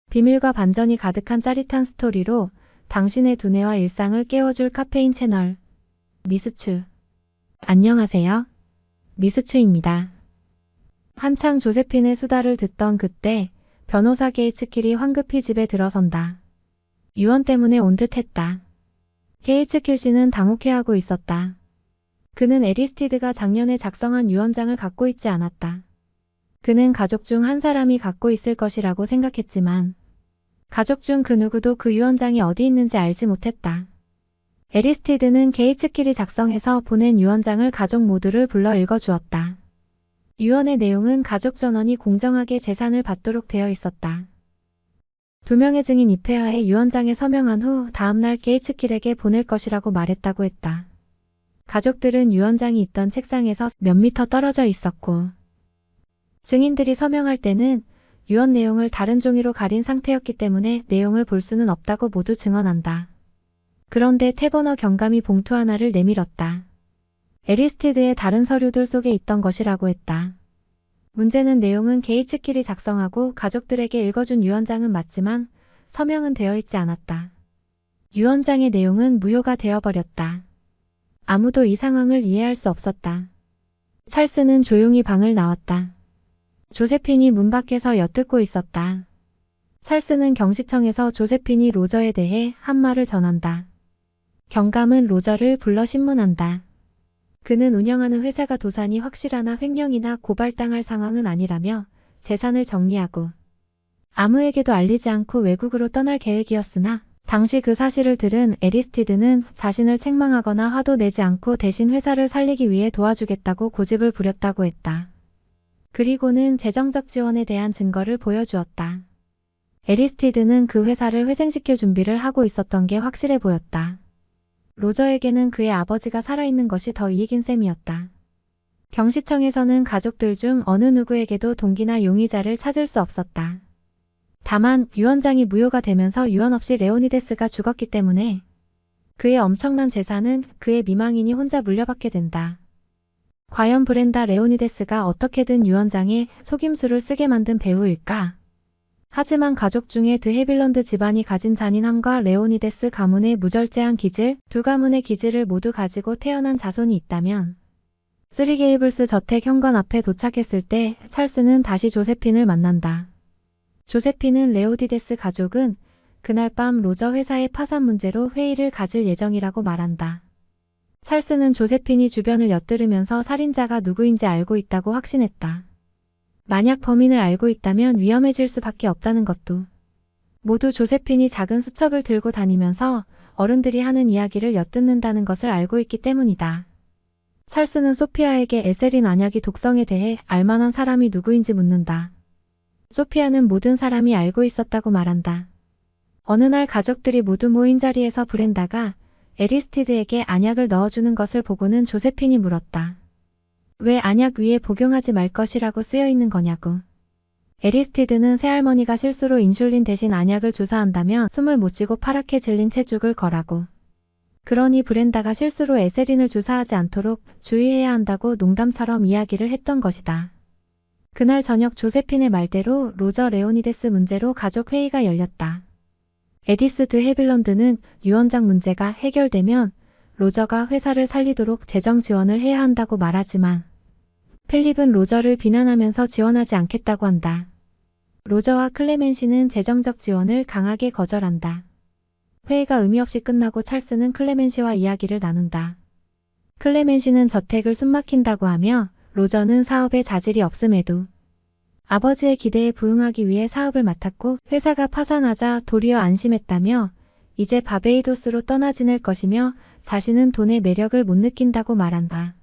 비밀과 반전이 가득한 짜릿한 스토리로 당신의 두뇌와 일상을 깨워줄 카페인 채널 미스추. 안녕하세요. 미스추입니다. 한창 조세핀의 수다를 듣던 그때 변호사 게이츠킬이 황급히 집에 들어선다. 유언 때문에 온 듯했다. 게이츠킬 씨는 당혹해하고 있었다. 그는 에리스티드가 작년에 작성한 유언장을 갖고 있지 않았다. 그는 가족 중 한 사람이 갖고 있을 것이라고 생각했지만 가족 중 그 누구도 그 유언장이 어디 있는지 알지 못했다. 에리스티드는 게이츠킬이 작성해서 보낸 유언장을 가족 모두를 불러 읽어주었다. 유언의 내용은 가족 전원이 공정하게 재산을 받도록 되어 있었다. 두 명의 증인 입회하에 유언장에 서명한 후 다음날 게이츠킬에게 보낼 것이라고 말했다고 했다. 가족들은 유언장이 있던 책상에서 몇 미터 떨어져 있었고 증인들이 서명할 때는 유언 내용을 다른 종이로 가린 상태였기 때문에 내용을 볼 수는 없다고 모두 증언한다. 그런데 태버너 경감이 봉투 하나를 내밀었다. 에리스티드의 다른 서류들 속에 있던 것이라고 했다. 문제는 내용은 게이츠킬이 작성하고 가족들에게 읽어준 유언장은 맞지만 서명은 되어 있지 않았다. 유언장의 내용은 무효가 되어버렸다. 아무도 이 상황을 이해할 수 없었다. 찰스는 조용히 방을 나왔다. 조세핀이 문 밖에서 엿듣고 있었다. 찰스는 경시청에서 조세핀이 로저에 대해 한 말을 전한다. 경감은 로저를 불러 신문한다. 그는 운영하는 회사가 도산이 확실하나 횡령이나 고발당할 상황은 아니라며 재산을 정리하고 아무에게도 알리지 않고 외국으로 떠날 계획이었으나 당시 그 사실을 들은 에리스티드는 자신을 책망하거나 화도 내지 않고 대신 회사를 살리기 위해 도와주겠다고 고집을 부렸다고 했다. 그리고는 재정적 지원에 대한 증거를 보여주었다. 에리스티드는 그 회사를 회생시킬 준비를 하고 있었던 게 확실해 보였다. 로저에게는 그의 아버지가 살아있는 것이 더 이익인 셈이었다. 경시청에서는 가족들 중 어느 누구에게도 동기나 용의자를 찾을 수 없었다. 다만 유언장이 무효가 되면서 유언 없이 레오니데스가 죽었기 때문에 그의 엄청난 재산은 그의 미망인이 혼자 물려받게 된다. 과연 브렌다 레오니데스가 어떻게든 유언장에 속임수를 쓰게 만든 배우일까? 하지만 가족 중에 드헤빌런드 집안이 가진 잔인함과 레오니데스 가문의 무절제한 기질, 두 가문의 기질을 모두 가지고 태어난 자손이 있다면 쓰리게이블스 저택 현관 앞에 도착했을 때 찰스는 다시 조세핀을 만난다. 조세핀은 레오니데스 가족은 그날 밤 로저 회사의 파산 문제로 회의를 가질 예정이라고 말한다. 찰스는 조세핀이 주변을 엿들으면서 살인자가 누구인지 알고 있다고 확신했다. 만약 범인을 알고 있다면 위험해질 수밖에 없다는 것도. 모두 조세핀이 작은 수첩을 들고 다니면서 어른들이 하는 이야기를 엿듣는다는 것을 알고 있기 때문이다. 찰스는 소피아에게 에세린 안약이 독성에 대해 알만한 사람이 누구인지 묻는다. 소피아는 모든 사람이 알고 있었다고 말한다. 어느 날 가족들이 모두 모인 자리에서 브렌다가 에리스티드에게 안약을 넣어주는 것을 보고는 조세핀이 물었다. 왜 안약 위에 복용하지 말 것이라고 쓰여있는 거냐고. 에리스티드는 새할머니가 실수로 인슐린 대신 안약을 주사한다면 숨을 못 쉬고 파랗게 질린 채 죽을 거라고. 그러니 브렌다가 실수로 에세린을 주사하지 않도록 주의해야 한다고 농담처럼 이야기를 했던 것이다. 그날 저녁 조세핀의 말대로 로저 레오니데스 문제로 가족 회의가 열렸다. 에디스 드헤빌런드는 유언장 문제가 해결되면 로저가 회사를 살리도록 재정 지원을 해야 한다고 말하지만 필립은 로저를 비난하면서 지원하지 않겠다고 한다. 로저와 클레멘시는 재정적 지원을 강하게 거절한다. 회의가 의미 없이 끝나고 찰스는 클레멘시와 이야기를 나눈다. 클레멘시는 저택을 숨막힌다고 하며 로저는 사업에 자질이 없음에도 아버지의 기대에 부응하기 위해 사업을 맡았고 회사가 파산하자 도리어 안심했다며 이제 바베이도스로 떠나 지낼 것이며 자신은 돈의 매력을 못 느낀다고 말한다.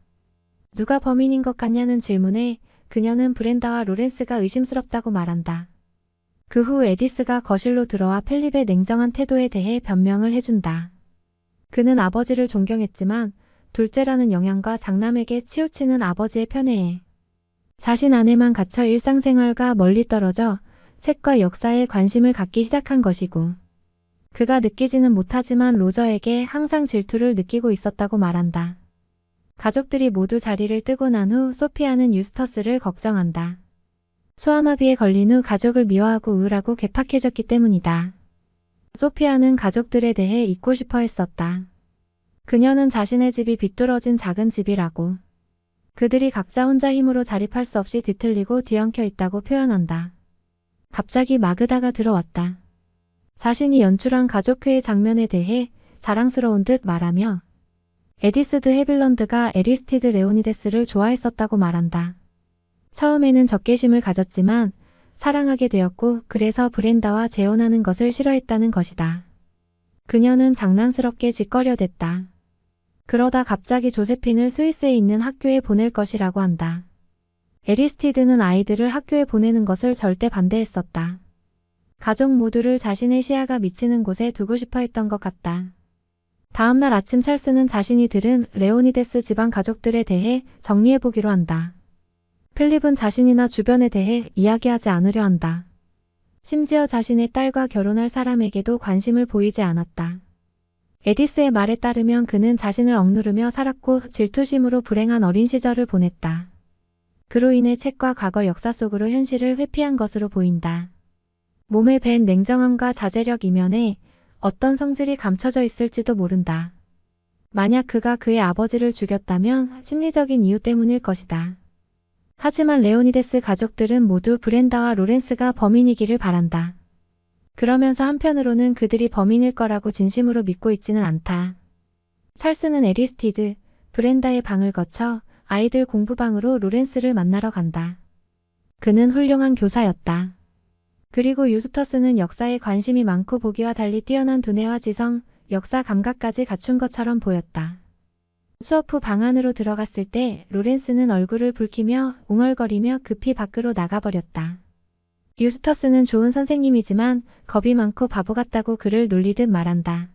누가 범인인 것 같냐는 질문에 그녀는 브렌다와 로렌스가 의심스럽다고 말한다. 그 후 에디스가 거실로 들어와 필립의 냉정한 태도에 대해 변명을 해준다. 그는 아버지를 존경했지만 둘째라는 영향과 장남에게 치우치는 아버지의 편애에 자신 안에만 갇혀 일상생활과 멀리 떨어져 책과 역사에 관심을 갖기 시작한 것이고 그가 느끼지는 못하지만 로저에게 항상 질투를 느끼고 있었다고 말한다. 가족들이 모두 자리를 뜨고 난 후 소피아는 유스터스를 걱정한다. 소아마비에 걸린 후 가족을 미워하고 우울하고 괴팍해졌기 때문이다. 소피아는 가족들에 대해 잊고 싶어 했었다. 그녀는 자신의 집이 비뚤어진 작은 집이라고, 그들이 각자 혼자 힘으로 자립할 수 없이 뒤틀리고 뒤엉켜 있다고 표현한다. 갑자기 마그다가 들어왔다. 자신이 연출한 가족회의 장면에 대해 자랑스러운 듯 말하며 에디스 드 헤빌런드가 에리스티드 레오니데스를 좋아했었다고 말한다. 처음에는 적개심을 가졌지만 사랑하게 되었고 그래서 브렌다와 재혼하는 것을 싫어했다는 것이다. 그녀는 장난스럽게 짓거려댔다. 그러다 갑자기 조세핀을 스위스에 있는 학교에 보낼 것이라고 한다. 에리스티드는 아이들을 학교에 보내는 것을 절대 반대했었다. 가족 모두를 자신의 시야가 미치는 곳에 두고 싶어 했던 것 같다. 다음날 아침 찰스는 자신이 들은 레오니데스 집안 가족들에 대해 정리해보기로 한다. 필립은 자신이나 주변에 대해 이야기하지 않으려 한다. 심지어 자신의 딸과 결혼할 사람에게도 관심을 보이지 않았다. 에디스의 말에 따르면 그는 자신을 억누르며 살았고 질투심으로 불행한 어린 시절을 보냈다. 그로 인해 책과 과거 역사 속으로 현실을 회피한 것으로 보인다. 몸에 밴 냉정함과 자제력 이면에 어떤 성질이 감춰져 있을지도 모른다. 만약 그가 그의 아버지를 죽였다면 심리적인 이유 때문일 것이다. 하지만 레오니데스 가족들은 모두 브렌다와 로렌스가 범인이기를 바란다. 그러면서 한편으로는 그들이 범인일 거라고 진심으로 믿고 있지는 않다. 찰스는 에리스티드, 브렌다의 방을 거쳐 아이들 공부방으로 로렌스를 만나러 간다. 그는 훌륭한 교사였다. 그리고 유스터스는 역사에 관심이 많고 보기와 달리 뛰어난 두뇌와 지성, 역사 감각까지 갖춘 것처럼 보였다. 수업 후 방 안으로 들어갔을 때 로렌스는 얼굴을 붉히며 웅얼거리며 급히 밖으로 나가버렸다. 유스터스는 좋은 선생님이지만 겁이 많고 바보 같다고 그를 놀리듯 말한다.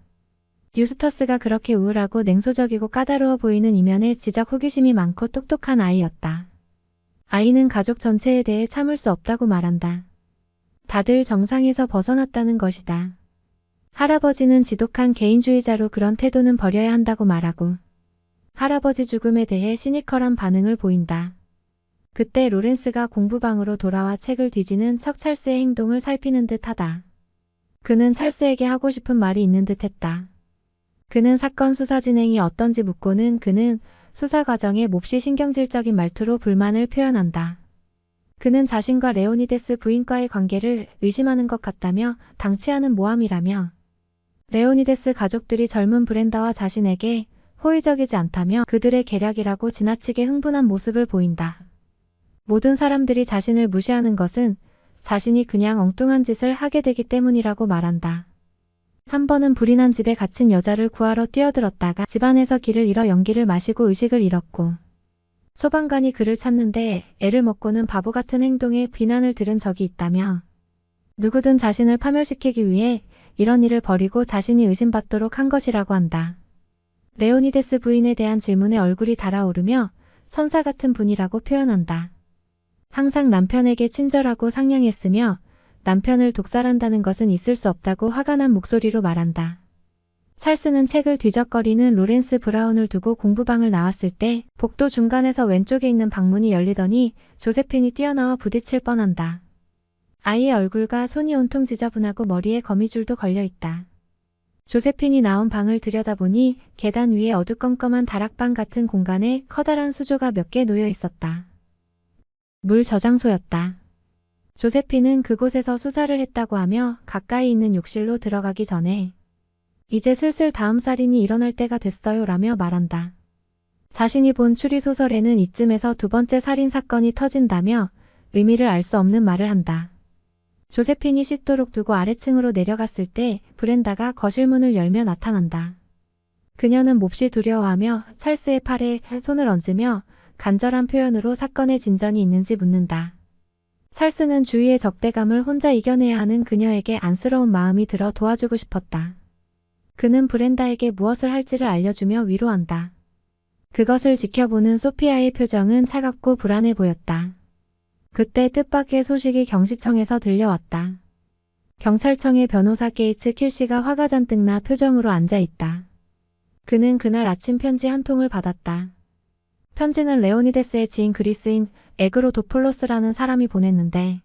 유스터스가 그렇게 우울하고 냉소적이고 까다로워 보이는 이면에 지적 호기심이 많고 똑똑한 아이였다. 아이는 가족 전체에 대해 참을 수 없다고 말한다. 다들 정상에서 벗어났다는 것이다. 할아버지는 지독한 개인주의자로 그런 태도는 버려야 한다고 말하고 할아버지 죽음에 대해 시니컬한 반응을 보인다. 그때 로렌스가 공부방으로 돌아와 책을 뒤지는 척 찰스의 행동을 살피는 듯하다. 그는 찰스에게 하고 싶은 말이 있는 듯했다. 그는 사건 수사 진행이 어떤지 묻고는 그는 수사 과정에 몹시 신경질적인 말투로 불만을 표현한다. 그는 자신과 레오니데스 부인과의 관계를 의심하는 것 같다며 당치 않은 모함이라며 레오니데스 가족들이 젊은 브렌다와 자신에게 호의적이지 않다며 그들의 계략이라고 지나치게 흥분한 모습을 보인다. 모든 사람들이 자신을 무시하는 것은 자신이 그냥 엉뚱한 짓을 하게 되기 때문이라고 말한다. 한 번은 불이 난 집에 갇힌 여자를 구하러 뛰어들었다가 집안에서 길을 잃어 연기를 마시고 의식을 잃었고 소방관이 그를 찾는데 애를 먹고는 바보 같은 행동에 비난을 들은 적이 있다며 누구든 자신을 파멸시키기 위해 이런 일을 벌이고 자신이 의심받도록 한 것이라고 한다. 레오니데스 부인에 대한 질문에 얼굴이 달아오르며 천사 같은 분이라고 표현한다. 항상 남편에게 친절하고 상냥했으며 남편을 독살한다는 것은 있을 수 없다고 화가 난 목소리로 말한다. 찰스는 책을 뒤적거리는 로렌스 브라운을 두고 공부방을 나왔을 때 복도 중간에서 왼쪽에 있는 방문이 열리더니 조세핀이 뛰어나와 부딪힐 뻔한다. 아이의 얼굴과 손이 온통 지저분하고 머리에 거미줄도 걸려있다. 조세핀이 나온 방을 들여다보니 계단 위에 어두컴컴한 다락방 같은 공간에 커다란 수조가 몇 개 놓여 있었다. 물 저장소였다. 조세핀은 그곳에서 수사를 했다고 하며 가까이 있는 욕실로 들어가기 전에 이제 슬슬 다음 살인이 일어날 때가 됐어요 라며 말한다. 자신이 본 추리소설에는 이쯤에서 두 번째 살인 사건이 터진다며 의미를 알 수 없는 말을 한다. 조세핀이 씻도록 두고 아래층으로 내려갔을 때 브렌다가 거실 문을 열며 나타난다. 그녀는 몹시 두려워하며 찰스의 팔에 손을 얹으며 간절한 표현으로 사건의 진전이 있는지 묻는다. 찰스는 주위의 적대감을 혼자 이겨내야 하는 그녀에게 안쓰러운 마음이 들어 도와주고 싶었다. 그는 브렌다에게 무엇을 할지를 알려주며 위로한다. 그것을 지켜보는 소피아의 표정은 차갑고 불안해 보였다. 그때 뜻밖의 소식이 경시청에서 들려왔다. 경찰청의 변호사 게이츠 킬씨가 화가 잔뜩 나 표정으로 앉아있다. 그는 그날 아침 편지 한 통을 받았다. 편지는 레오니데스의 지인 그리스인 에그로도폴로스라는 사람이 보냈는데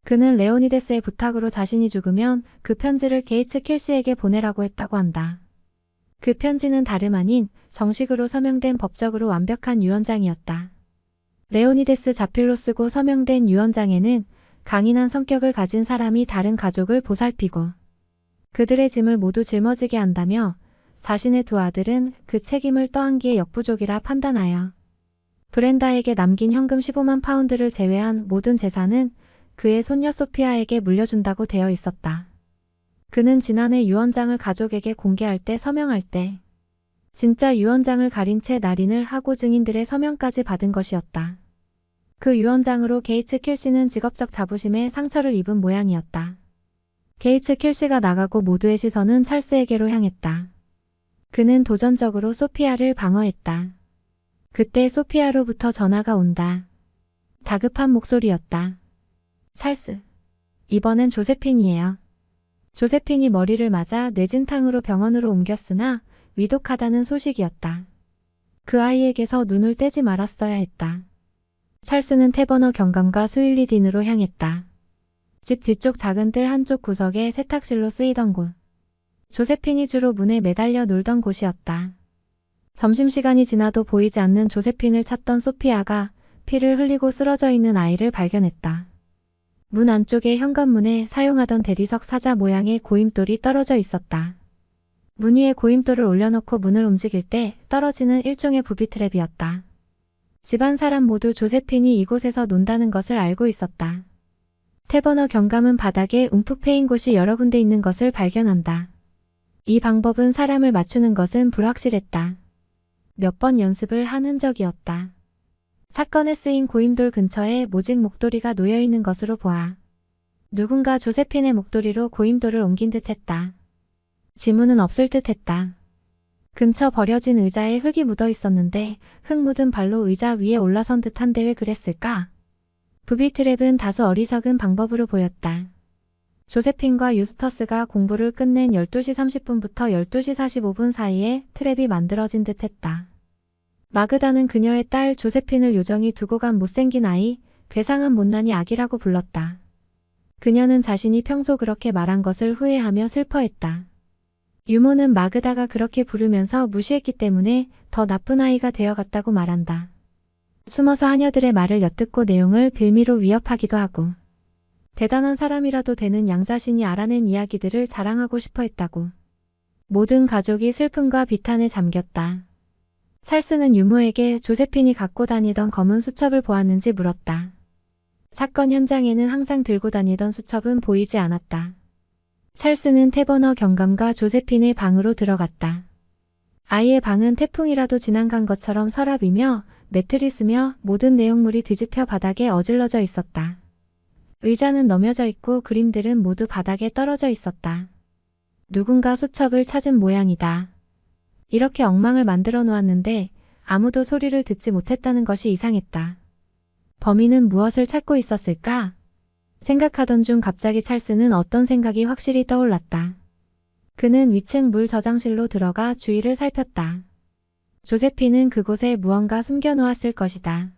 그는 레오니데스의 부탁으로 자신이 죽으면 그 편지를 게이츠 킬시에게 보내라고 했다고 한다. 그 편지는 다름 아닌 정식으로 서명된 법적으로 완벽한 유언장이었다. 레오니데스 자필로 쓰고 서명된 유언장에는 강인한 성격을 가진 사람이 다른 가족을 보살피고 그들의 짐을 모두 짊어지게 한다며 자신의 두 아들은 그 책임을 떠안기에 역부족이라 판단하여 브렌다에게 남긴 현금 15만 파운드를 제외한 모든 재산은 그의 손녀 소피아에게 물려준다고 되어 있었다. 그는 지난해 유언장을 가족에게 공개할 때 서명할 때 진짜 유언장을 가린 채 날인을 하고 증인들의 서명까지 받은 것이었다. 그 유언장으로 게이츠 킬시는 직업적 자부심에 상처를 입은 모양이었다. 게이츠 킬시가 나가고 모두의 시선은 찰스에게로 향했다. 그는 도전적으로 소피아를 방어했다. 그때 소피아로부터 전화가 온다. 다급한 목소리였다. 찰스. 이번엔 조세핀이에요. 조세핀이 머리를 맞아 뇌진탕으로 병원으로 옮겼으나 위독하다는 소식이었다. 그 아이에게서 눈을 떼지 말았어야 했다. 찰스는 태버너 경감과 스윌리 딘으로 향했다. 집 뒤쪽 작은 뜰 한쪽 구석에 세탁실로 쓰이던 곳. 조세핀이 주로 문에 매달려 놀던 곳이었다. 점심시간이 지나도 보이지 않는 조세핀을 찾던 소피아가 피를 흘리고 쓰러져 있는 아이를 발견했다. 문 안쪽의 현관문에 사용하던 대리석 사자 모양의 고임돌이 떨어져 있었다. 문 위에 고임돌을 올려놓고 문을 움직일 때 떨어지는 일종의 부비트랩이었다. 집안 사람 모두 조세핀이 이곳에서 논다는 것을 알고 있었다. 태버너 경감은 바닥에 움푹 패인 곳이 여러 군데 있는 것을 발견한다. 이 방법은 사람을 맞추는 것은 불확실했다. 몇 번 연습을 한 흔적이었다. 사건에 쓰인 고임돌 근처에 모직 목도리가 놓여있는 것으로 보아 누군가 조세핀의 목도리로 고임돌을 옮긴 듯했다. 지문은 없을 듯했다. 근처 버려진 의자에 흙이 묻어 있었는데 흙 묻은 발로 의자 위에 올라선 듯한데 왜 그랬을까? 부비트랩은 다소 어리석은 방법으로 보였다. 조세핀과 유스터스가 공부를 끝낸 12시 30분부터 12시 45분 사이에 트랩이 만들어진 듯했다. 마그다는 그녀의 딸 조세핀을 요정이 두고 간 못생긴 아이, 괴상한 못난이 아기라고 불렀다. 그녀는 자신이 평소 그렇게 말한 것을 후회하며 슬퍼했다. 유모는 마그다가 그렇게 부르면서 무시했기 때문에 더 나쁜 아이가 되어갔다고 말한다. 숨어서 하녀들의 말을 엿듣고 내용을 빌미로 위협하기도 하고 대단한 사람이라도 되는 양자신이 알아낸 이야기들을 자랑하고 싶어 했다고. 모든 가족이 슬픔과 비탄에 잠겼다. 찰스는 유모에게 조세핀이 갖고 다니던 검은 수첩을 보았는지 물었다. 사건 현장에는 항상 들고 다니던 수첩은 보이지 않았다. 찰스는 태버너 경감과 조세핀의 방으로 들어갔다. 아이의 방은 태풍이라도 지나간 것처럼 서랍이며 매트리스며 모든 내용물이 뒤집혀 바닥에 어질러져 있었다. 의자는 넘여져 있고 그림들은 모두 바닥에 떨어져 있었다. 누군가 수첩을 찾은 모양이다. 이렇게 엉망을 만들어 놓았는데 아무도 소리를 듣지 못했다는 것이 이상했다. 범인은 무엇을 찾고 있었을까? 생각하던 중 갑자기 찰스는 어떤 생각이 확실히 떠올랐다. 그는 위층 물 저장실로 들어가 주위를 살폈다. 조세핀은 그곳에 무언가 숨겨놓았을 것이다.